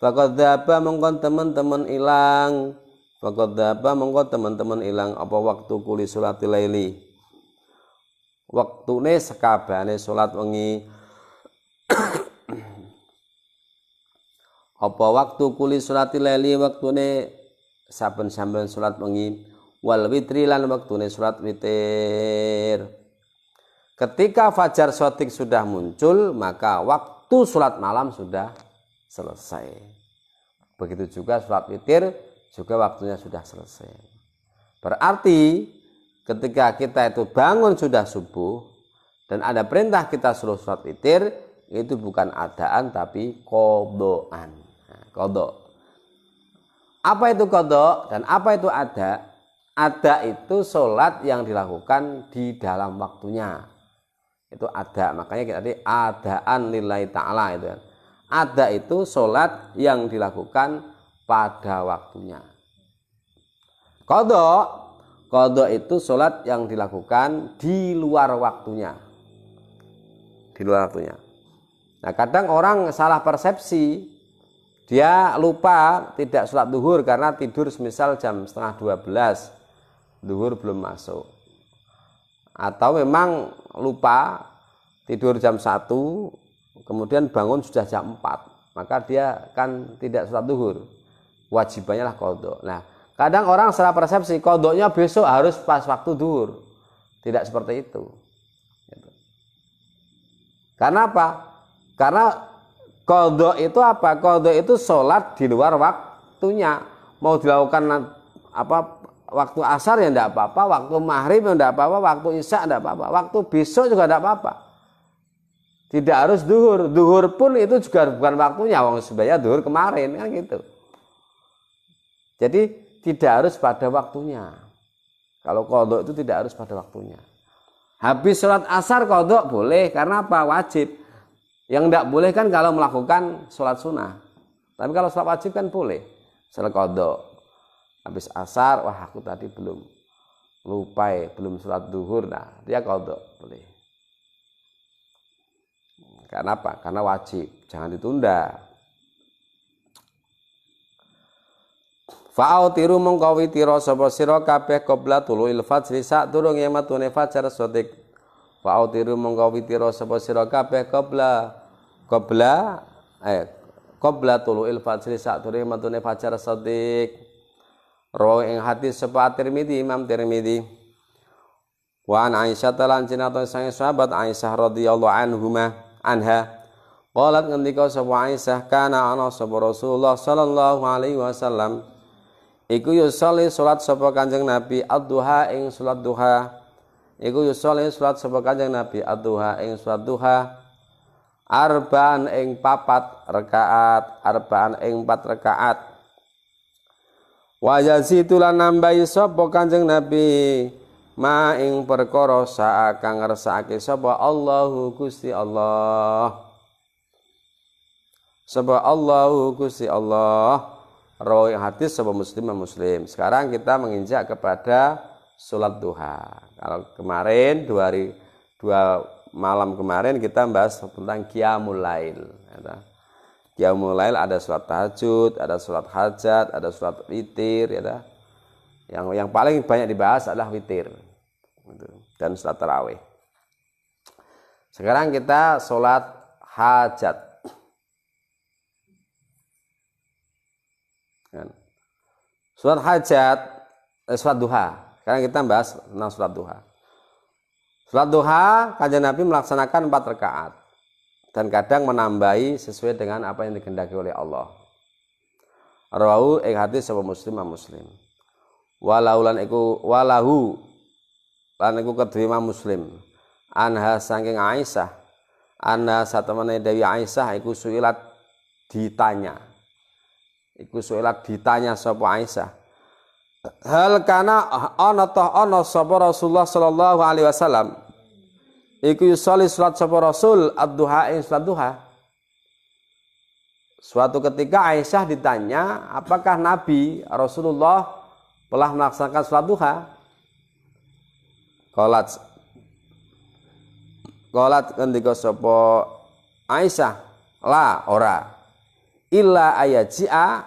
faqad dzaba mongkon teman-teman ilang faqad dzaba mongkon teman-teman ilang apa waktu kuli salatil laili waktune sekabehane salat wengi apa waktu kuli salatil laili waktune saben-saben salat wengi wal witri lan waktune salat witir. Ketika fajar shadiq sudah muncul maka waktu salat malam sudah selesai. Begitu juga salat witir juga waktunya sudah selesai. Berarti ketika kita itu bangun sudah subuh dan ada perintah kita suruh salat witir, itu bukan adaan tapi qadaan. Nah, qada. Apa itu qada dan apa itu ada? Ada itu salat yang dilakukan di dalam waktunya. Itu ada, makanya kita tadi adaan lillahi ta'ala itu kan. Ada itu sholat yang dilakukan pada waktunya. Qadha itu sholat yang dilakukan di luar waktunya. Di luar waktunya. Nah kadang orang salah persepsi, dia lupa tidak sholat duhur karena tidur semisal jam 11:30, duhur belum masuk. Atau memang lupa tidur jam 1, kemudian bangun sudah jam 4, maka dia kan tidak sholat duhur, wajibannya lah qadha. Nah kadang orang salah persepsi, qadhanya besok harus pas waktu duhur. Tidak seperti itu. Karena apa? Karena qadha itu apa? Qadha itu sholat di luar waktunya. Mau dilakukan apa? Waktu asar ya tidak apa-apa, waktu maghrib ya tidak apa-apa, waktu isya tidak apa-apa, waktu besok juga tidak apa-apa. Tidak harus duhur. Duhur pun itu juga bukan waktunya. Wong sebenarnya duhur kemarin kan gitu. Jadi tidak harus pada waktunya. Kalau qadha itu tidak harus pada waktunya. Habis sholat asar qadha boleh karena apa? Wajib. Yang tidak boleh kan kalau melakukan sholat sunnah. Tapi kalau sholat wajib kan boleh. Sholat qadha. Habis asar, wah aku tadi belum lupa belum sholat duhur. Nah dia qadha boleh. Karena apa? Karena wajib, jangan ditunda. Fa'autiru mongko witira sapa sira kabeh qabla tuluil fajri sadurunge matune fajar shadiq. Fa'autiru mongko witira sapa sira kabeh qabla tuluil fajri sadurunge matune fajar shadiq. Rawi ing hadis sapa Tirmidzi Imam Tirmidzi. Wa an Aisyah lan cinata sang sahabat Aisyah radhiyallahu anha qalat ngendika sapa Aisyah kana ana sapa Rasulullah sallallahu alaihi wasallam iku yusolli salat sapa Kanjeng Nabi ad-duha ing salat duha iku yusolli salat sapa Kanjeng Nabi ad-duha ing salat duha arba'an ing 4 rakaat arba'an ing 4 rakaat wa yazidu lan nambahi sapa Kanjeng Nabi ma ing perkara sak kang ngersakake sapa Allahu Gusti Allah. Sapa Allahu Gusti Allah. Rawi hadis sapa Muslim. Sekarang kita menginjak kepada salat duha. Kalau kemarin 2 malam kemarin kita bahas tentang qiyamul lail. Qiyamul lail ada salat tahajud, ada salat hajat, ada salat witir ya. Yang paling banyak dibahas adalah witir dan salat tarawih. Sekarang kita salat hajat. Salat hajat, salat duha. Sekarang kita bahas tentang salat duha. Salat duha, Kanjeng Nabi melaksanakan 4 rakaat dan kadang menambahi sesuai dengan apa yang dikehendaki oleh Allah. Rawahu ing hadis sapa Muslim. Walahu lan iku kedua Muslim anha saking Aisyah anha satemene Dewi Aisyah iku suilat ditanya. Iku suilat ditanya sapa Aisyah. Hal kana ana sapa Rasulullah sallallahu alaihi wasallam. Iku yusolli salat sapa Rasul ad-duha ing salat duha. Suatu ketika Aisyah ditanya, apakah Nabi Rasulullah telah melaksanakan salat duha? Qalat ngendika sapa Aisyah, la ora. Illa ayaji'a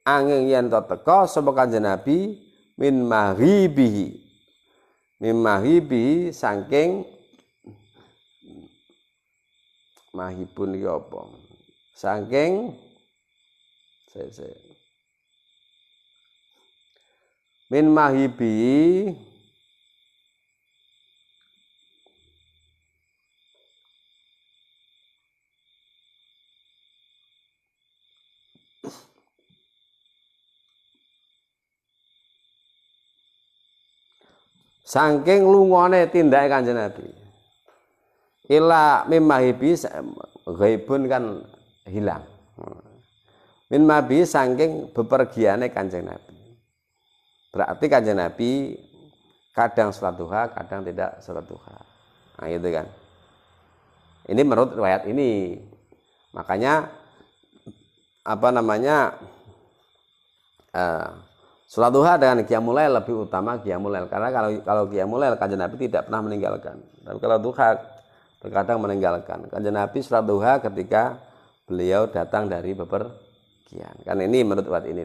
angin yen teka sapa Kanjeng Nabi min maghribihi saking mahibun iki apa saking min maghribihi saking lungone tindake Kanjeng Nabi. Ila mimmahibi ghaibun kan hilang. Min mabi saking bepergiane Kanjeng Nabi. Berarti Kanjeng Nabi kadang salat duha, kadang tidak salat duha. Nah, gitu kan. Ini menurut riwayat ini. Makanya salat duha dengan qiyamul lail lebih utama qiyamul lail, karena kalau qiyamul lail Kanjeng Nabi tidak pernah meninggalkan. Tapi kalau duha terkadang meninggalkan. Kanjeng Nabi salat duha ketika beliau datang dari bepergian. Kan ini menurut riwayat ini.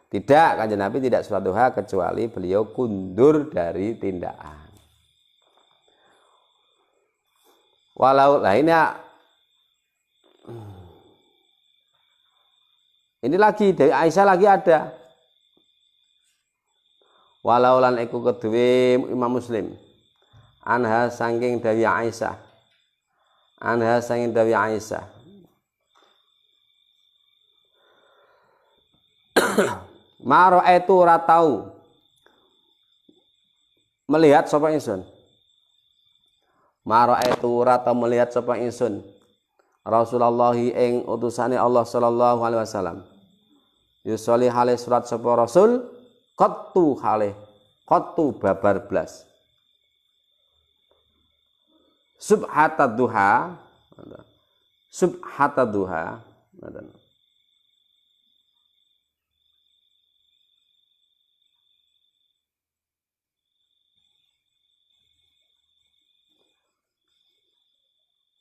Tidak, Kanjeng Nabi tidak salat duha kecuali beliau kundur dari tindakan. Walau lah ini lagi dari Aisyah lagi ada. Walau lan iku kedue Imam Muslim anha saking dari Aisyah maro itu ora tau melihat sapa ingsun Rasulullah ing utusane Allah sallallahu alaihi wasallam yusolli hale surat sapa Rasul qattu babar blas subhatad duha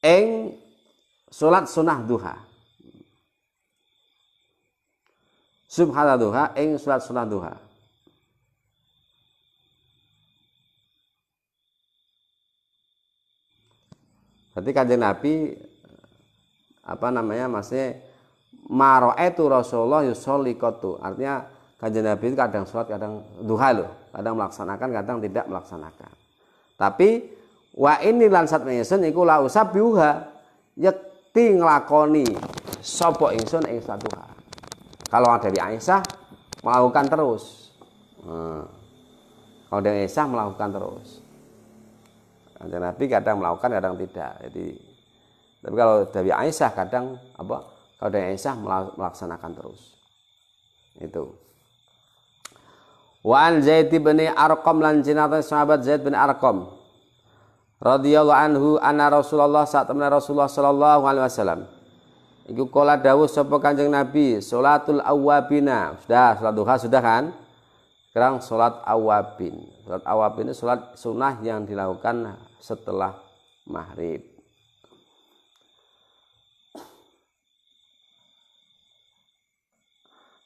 ing salat sunah duha subhatad duha ing salat sunah duha. Berarti Kanjeng Nabi maksudnya maro'etu Rasulullah yusolli qattu. Artinya Kanjeng Nabi itu kadang sholat, kadang duha loh, kadang melaksanakan, kadang tidak melaksanakan. Tapi wa ini lansat ingsun iku la usabbiha yakti nglakoni sapa ingsun ing salat duha. Kalau ada di Aisyah melakukan terus. Kalau dari Aisyah melakukan terus. Kanjeng Nabi kadang melakukan, kadang tidak. Tapi kalau dari Aisyah kadang kalau dari Aisyah melaksanakan terus. Itu. Wa an Zaid bin Arqam lan jinata sahabat Zaid bin Arqam radhiyallahu anhu anna Rasulullah saat temene Rasulullah sallallahu alaihi wasallam iku kala dawuh sapa Kanjeng Nabi salatul awwabina. Sudah salat duha sudah kan? Sekarang salat awwabin. Salat awwabin itu salat sunnah yang dilakukan setelah maghrib.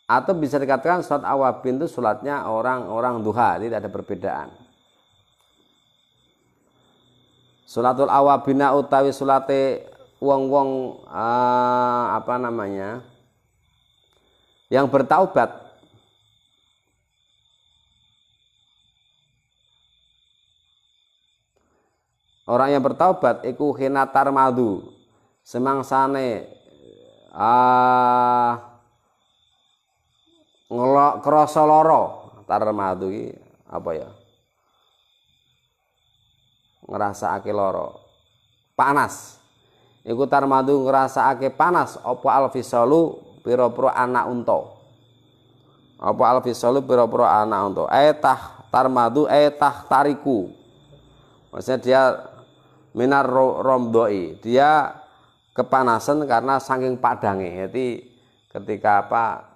Atau bisa dikatakan salat awwabin itu salatnya orang-orang duha, tidak ada perbedaan. Salatul awwabina utawi salate wong-wong yang bertaubat. Orang yang bertaubat iku khinatar madu semangsane krasa lara. Tarmadu iki ngrasakake lara, panas. iku tarmadu ngrasakake panas apa alfisalu pira-pira anak unta. Apa alfisalu pira-pira anak unta. Tarmadu tariku. Maksudnya dia minar romdoi, dia kepanasan karena saking padangnya. Jadi ketika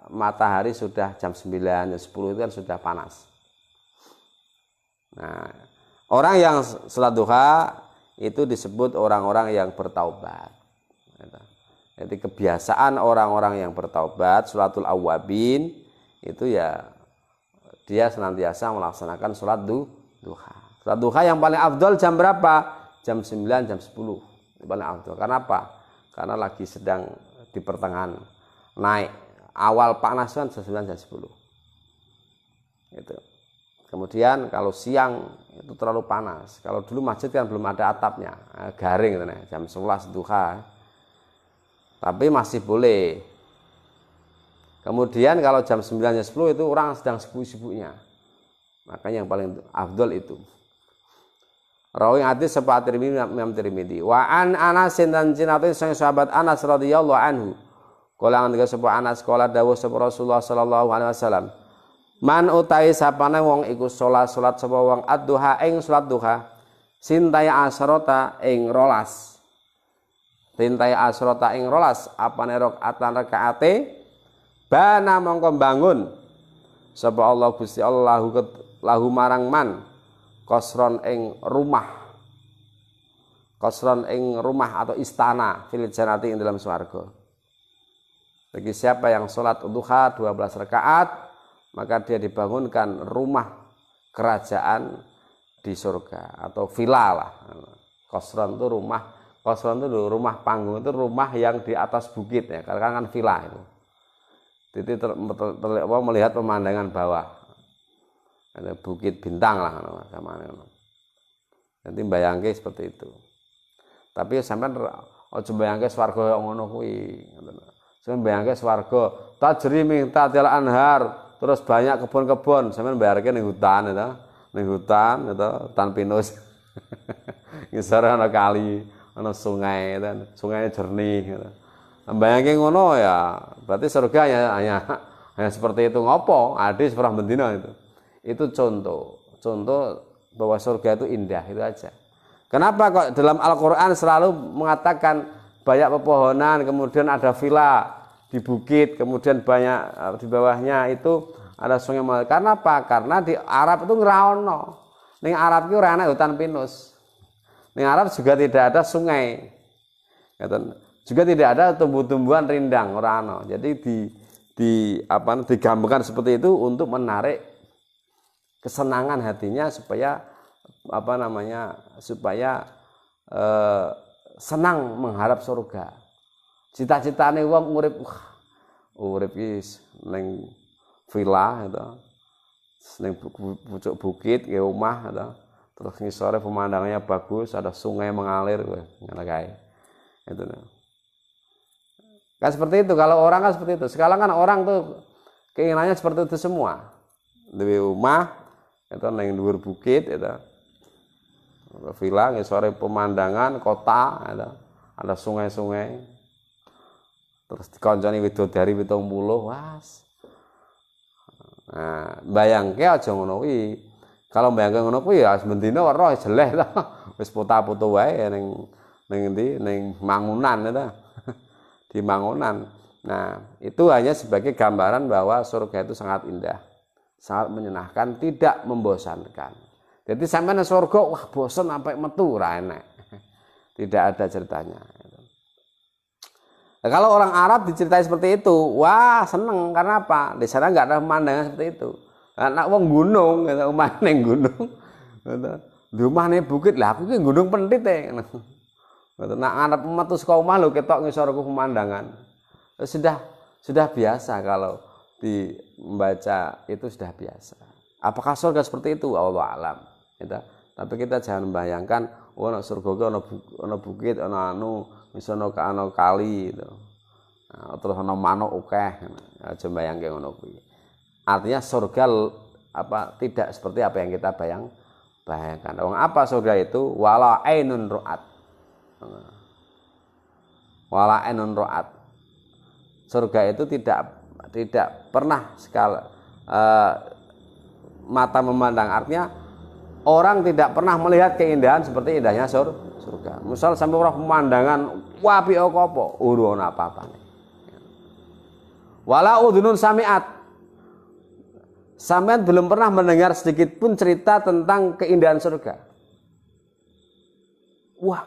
matahari sudah jam 9, jam 10 itu kan sudah panas. Nah, orang yang salat duha itu disebut orang-orang yang bertaubat. Jadi kebiasaan orang-orang yang bertaubat, salatul awwabin itu ya dia senantiasa melaksanakan salat duha. Salat duha yang paling afdol jam berapa? Jam 9, jam 10. Itu paling afdol. Karena apa? Karena lagi sedang di pertengahan naik. Awal panas kan jam 9, jam 10. Gitu. Kemudian kalau siang itu terlalu panas. Kalau dulu masjid kan belum ada atapnya, garing gitu, jam 11 duha. Tapi masih boleh. Kemudian kalau jam 9, jam 10 itu orang sedang sibuk-sibuknya. Makanya yang paling afdol itu. Rawi hadis sapa Imam Tirmidzi. Wa an Anas dan cinate sang sahabat Anas radhiyallahu anhu. Kala ngendika sapa Anas kala dawuh sapa Rasulullah sallallahu alaihi wasallam. Man utai sapane wong iku salat sapa wong ad-duha ing salat duha. Sintai asrota ing rolas. Sintai asrota ing rolas apane rakaatan rakaate bana mongko bangun sapa Allah Gusti Allah lahu marang man kosron ing rumah atau istana fil jannati ing dalam swarga. Bagi siapa yang sholat duha 12 rakaat maka dia dibangunkan rumah kerajaan di surga atau villa lah. Kosron itu rumah panggung, itu rumah yang di atas bukit ya, karena kan villa itu. Jadi melihat pemandangan bawah. Ada bukit bintang lah namanya. Nanti bayangke seperti itu. Tapi sampean aja bayangke swarga ngono kuwi. Sampeyan bayangke swarga tajri min tahtil anhar, terus banyak kebun-kebun, sampeyan bayarke ning hutan itu. Ning hutan itu hutan pinus. Ngisor ana kali, ana sungai itu, sungainya jernih gitu. Bayangke ngono ya, berarti surga hanya seperti itu ngopo? Adi seperah bendina itu. Itu contoh bahwa surga itu indah, itu aja. Kenapa kok dalam Al-Quran selalu mengatakan banyak pepohonan, kemudian ada villa di bukit, kemudian banyak di bawahnya itu ada sungai. Karena apa? Karena di Arab itu ngeraono. Ning Arab itu ora ana hutan pinus. Ning Arab juga tidak ada sungai. Juga tidak ada tumbuh-tumbuhan rindang, ora ana. Jadi digambarkan seperti itu untuk menarik kesenangan hatinya supaya senang mengharap surga. Cita-citane wong urip iki ning villa itu, ning pucuk bukit ke omah itu, terus ngisore pemandangannya bagus, ada sungai mengalir ngono kae. Itu. Kan seperti itu, kalau orang kan seperti itu. Sekarang kan orang tuh keinginannya seperti itu semua. Duwe omah itu neng dhuwur bukit itu villa ngisore pemandangan kota ada sungai-sungai terus dikonconi widodari 70 was. Nah, bayangke aja ngono kuwi. Kalau bayangke ngono kuwi ya bendina weruh jeleh to. Wis foto-foto wae ning endi ning Mangunan itu. Di Mangunan. Nah, itu hanya sebagai gambaran bahwa surga itu sangat indah. Sangat menyenangkan, tidak membosankan. Jadi sampai nang surga, wah bosan sampai metu ora enak. Tidak ada ceritanya. Nah, kalau orang Arab diceritai seperti itu, wah seneng karena apa? Di sana nggak ada pemandangan seperti itu. Anak wong gunung, omah ning gunung. Di omah ning bukit lah, aku ki gunung pentit e. Nak ngarep metu saka omah lho ketok ngisor pemandangan. Sudah biasa kalau membaca itu sudah biasa. Apakah surga seperti itu? Allah alam. Tapi kita jangan membayangkan ana surga ana bukit, ana misalnya ana kali itu. Nah, terus ana manuk akeh. Aja mbayangke ngono kuwi. Artinya surga tidak seperti apa yang kita bayangkan. Apa surga itu? Wala ainun ru'at. wala ainun ra'at. Surga itu tidak pernah sekali mata memandang, artinya orang tidak pernah melihat keindahan seperti indahnya surga. Misal sampai orang pemandangan wapi apa urun apa-apa. Wala udhunun sami'at, sampean belum pernah mendengar sedikit pun cerita tentang keindahan surga. Wah,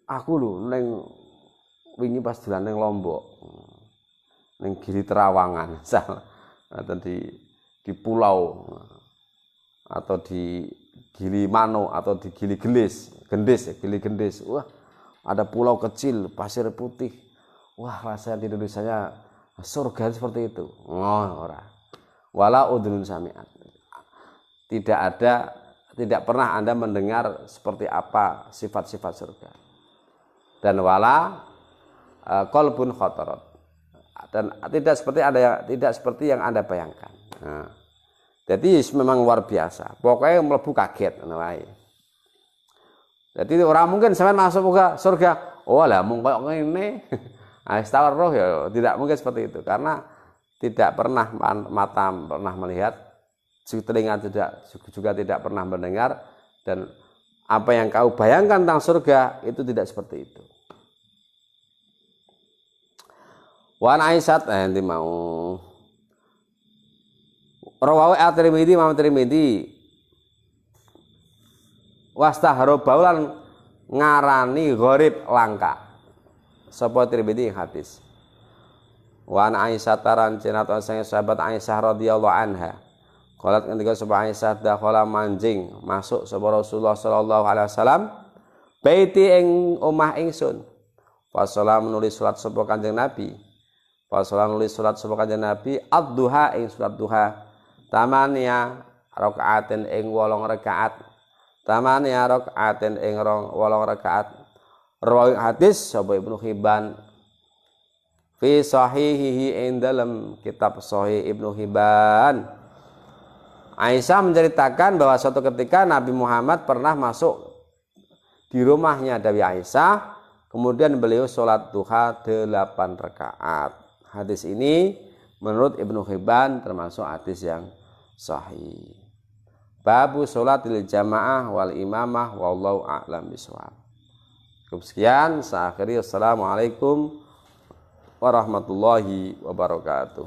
aku lho neng wingi pas dolan neng Lombok, neng Gili Terawangan, atau di pulau, atau di Gili Mano, atau di Gili Gili Gendis. Wah, ada pulau kecil, pasir putih. Wah, rasanya di Indonesia surga seperti itu. Ora. Wala udhunun sami'at. Tidak pernah Anda mendengar seperti apa sifat-sifat surga. Dan wala qalbun khatarat. Dan tidak seperti yang Anda bayangkan. Nah, jadi memang luar biasa. Pokoknya mlebu kaget ngono wae. Jadi orang mungkin sampean masuk ke surga, oh lah mung koyo ngene. Astagfir roh ya tidak mungkin seperti itu, karena tidak pernah mata pernah melihat, telinga juga tidak pernah mendengar, dan apa yang kau bayangkan tentang surga itu tidak seperti itu. Wan Aisyah nanti mau rawahu at-Tirmidzi, Imam Tirmidzi wastahara baulan ngarani gharib langka. Sapa Tirmidzi hadis. Wa an Aisyah tarancenat sang sahabat Aisyah radhiyallahu anha. Qalat ngendika sapa Aisyah dakhala manjing masuk sapa Rasulullah sallallahu alaihi wasallam baiti ing omah ingsun. Wasallam nulis salat sapa Kanjeng Nabi. Wasallam nulis salat sapa Kanjeng Nabi ad-duha ing salat duha. Tamania rakaatin ing 8 rakaat. Tamania rakaatin ing 8 rakaat. Rawi hadis sapa Ibnu Hibban fi sahihihi ing dalam kitab Sahih Ibnu Hibban. Aisyah menceritakan bahwa suatu ketika Nabi Muhammad pernah masuk di rumahnya Dewi Aisyah, kemudian beliau sholat duha 8 rakaat. Hadis ini menurut Ibnu Hibban termasuk hadis yang sahih. Babu sholatil jamaah wal imamah wallahu a'lam bishawab. Sekian, saya akhiri. Assalamualaikum warahmatullahi wabarakatuh.